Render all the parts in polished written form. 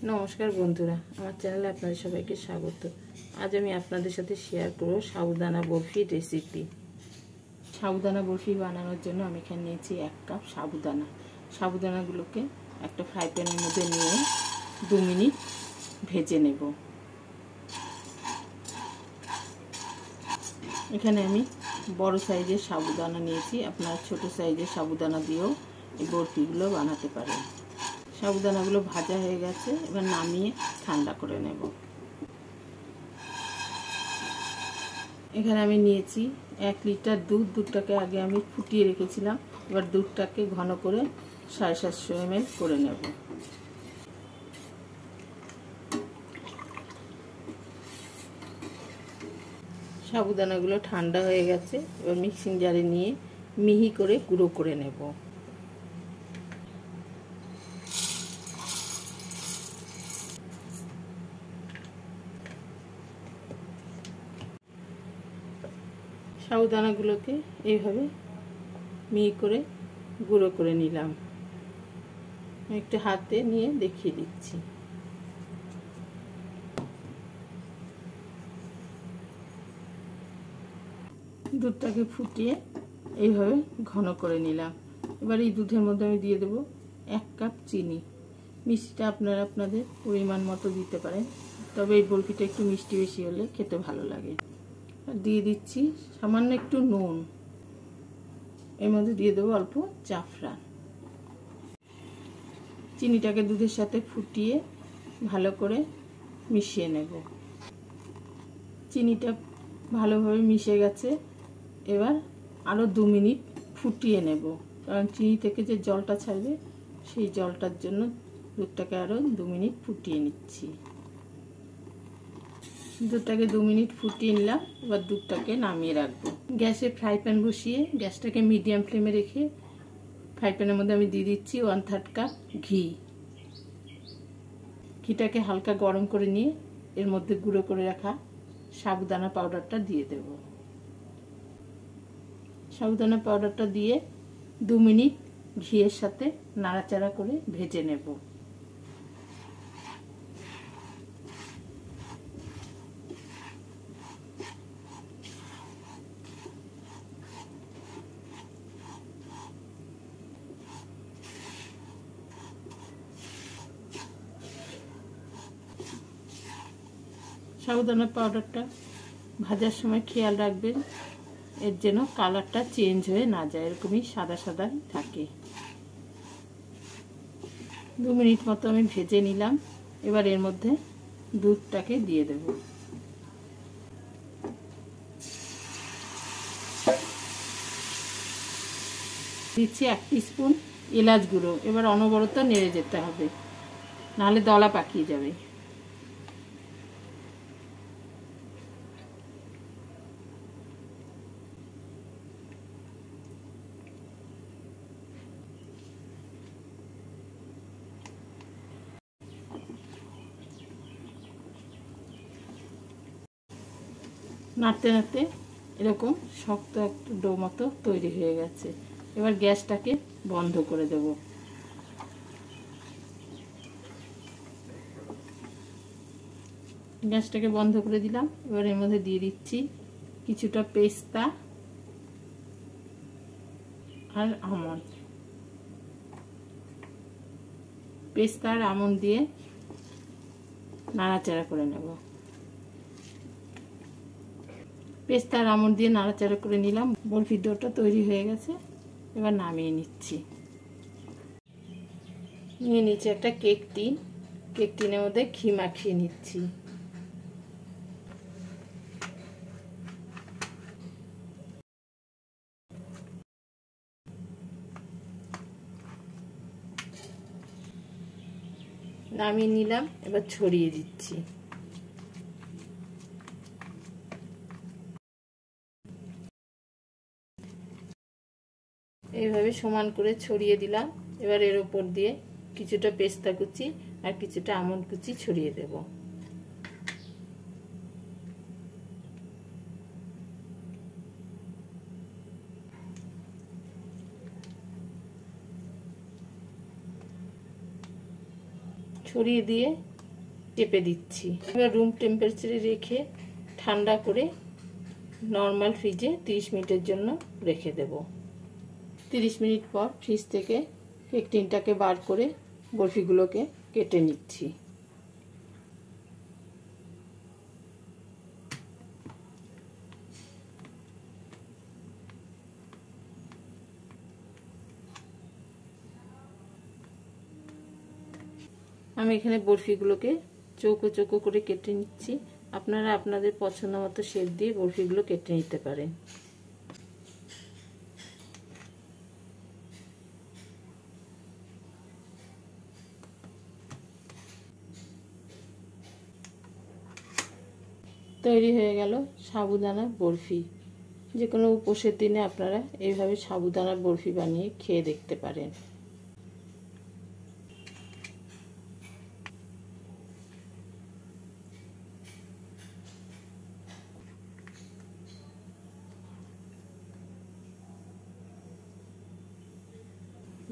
নমস্কার বন্ধুরা, আমার চ্যানেলে আপনাদের সবাইকে স্বাগত। আজ আমি আপনাদের সাথে শেয়ার করব সাবুদানা বরফির রেসিপি। সাবুদানা বরফি বানানোর জন্য আমি এখানে নিয়েছি 1 কাপ সাবুদানা। সাবুদানাগুলোকে একটা ফ্রাই প্যানের মধ্যে নিয়ে 2 মিনিট ভেজে নেব। এখানে আমি বড় সাইজের সাবুদানা নিয়েছি, আপনারা ছোট সাইজের সাবুদানা দিয়েও এই বরফিগুলো বানাতে পারেন। সাবুদানাগুলো ভাজা হয়ে গেছে, এবার নামিয়ে ঠান্ডা করে নেব। এখানে আমি নিয়েছি 1 লিটার দুধ। দুধটাকে আগে আমি ফুটিয়ে রেখেছিলাম, এবার দুধটাকে ঘন করে 750 ml করে নেব। সাবুদানাগুলো ঠান্ডা হয়ে গেছে, এবার মিক্সিং জারে নিয়ে মিহি করে গুঁড়ো করে নেব। সাবুদানাগুলোকে এইভাবে মিহি করে গুঁড়ো করে নিলাম। একটু হাতে নিয়ে দেখিয়ে দিচ্ছি। দুধটাকে ফুটিয়ে এইভাবে ঘন করে নিলাম। এবার এই দুধের মধ্যে আমি দিয়ে দেবো 1 কাপ চিনি। মিষ্টিটা আপনারা আপনাদের পরিমাণ মতো দিতে পারেন, তবে এই বরফিটা একটু মিষ্টি বেশি হলে খেতে ভালো লাগে। আর দিয়ে দিচ্ছি সামান্য একটু নুন। এর মধ্যে দিয়ে দেবো অল্প জাফরান। চিনিটাকে দুধের সাথে ফুটিয়ে ভালো করে মিশিয়ে নেব। চিনিটা ভালোভাবে মিশে গেছে, এবার আরও 2 মিনিট ফুটিয়ে নেব, কারণ চিনি থেকে যে জলটা ছাড়বে সেই জলটার জন্য দুধটাকে আরও 2 মিনিট ফুটিয়ে নিচ্ছি। দুধটাকে 2 মিনিট ফুটিয়ে নিলাম, এবার দুধটাকে নামিয়ে রাখবো। গ্যাসে ফ্রাই প্যান বসিয়ে গ্যাসটাকে মিডিয়াম ফ্লেমে রেখে ফ্রাই প্যানের মধ্যে আমি দিয়ে দিচ্ছি 1/3 কাপ ঘি। ঘিটাকে হালকা গরম করে নিয়ে এর মধ্যে গুঁড়ো করে রাখা সাবুদানা পাউডারটা দিয়ে দেব। সাবুদানা পাউডারটা দিয়ে 2 মিনিট ঘিয়ের সাথে নাড়াচাড়া করে ভেজে নেব। সাবুদানা পাউডারটা ভাজার সময় খেয়াল রাখবেন এর যেন কালারটা চেঞ্জ হয়ে না যায়, এরকমই সাদা সাদা থাকে। 2 মিনিট মতো আমি ভেজে নিলাম। এবার এর মধ্যে দুধটাকে দিয়ে দেব। দিচ্ছি 1 টিস্পুন এলাচ গুঁড়ো। এবার অনবরত নেড়ে যেতে হবে, নাহলে দলা পাকিয়ে যাবে। নাড়তে নাড়তে এরকম শক্ত একটা ডো মতো তৈরি হয়ে গেছে। এবার গ্যাসটাকে বন্ধ করে দেব। গ্যাসটাকে বন্ধ করে দিলাম। এবার এর মধ্যে দিয়ে দিচ্ছি কিছুটা পেস্তা আর আমন্ড। পেস্তা আর আমন্ড দিয়ে নাড়াচাড়া করে নেব। পেস্তা আর আমন্ড দিয়ে নাড়াচাড়া করে নিলাম। বরফির ডোটা তৈরি হয়ে গেছে, এবার নামিয়ে নিচ্ছি। নিয়ে নিচ্ছি একটা কেক টিন। কেক টিনের মধ্যে ঘি মাখিয়ে নিচ্ছি। নামিয়ে নিলাম, এবার ছড়িয়ে দিচ্ছি। এইভাবে সমান করে ছড়িয়ে দিলাম। এবার এর উপর দিয়ে কিছুটা পেস্তা কুচি আর কিছুটা আমন্ড কুচি ছড়িয়ে দেব। ছড়িয়ে দিয়ে চেপে দিচ্ছি। এবার রুম টেম্পারেচারে রেখে ঠান্ডা করে নর্মাল ফ্রিজে 30 মিনিটের জন্য রেখে দেব। 30 মিনিট পর ফ্রিজ থেকে কেক টিনটাকে বার করে বরফিগুলোকে কেটে নিচ্ছি। আমি এখানে বরফিগুলোকে চৌকো চৌকো করে কেটে নিচ্ছি। আপনারা আপনাদের পছন্দ মতো শেপ দিয়ে বরফিগুলো কেটে নিতে পারেন। তৈরি হয়ে গেল সাবুদানা বরফি। যে কোনো উপোসের দিনে আপনারা এইভাবে সাবুদানার বরফি বানিয়ে খেয়ে দেখতে পারেন।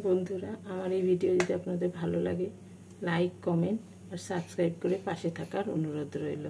বন্ধুরা, আমার এই ভিডিও যদি আপনাদের ভালো লাগে, লাইক, কমেন্ট আর সাবস্ক্রাইব করে পাশে থাকার অনুরোধ রইল।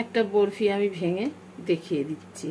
একটা বরফি আমি ভেঙে দেখিয়ে দিচ্ছি।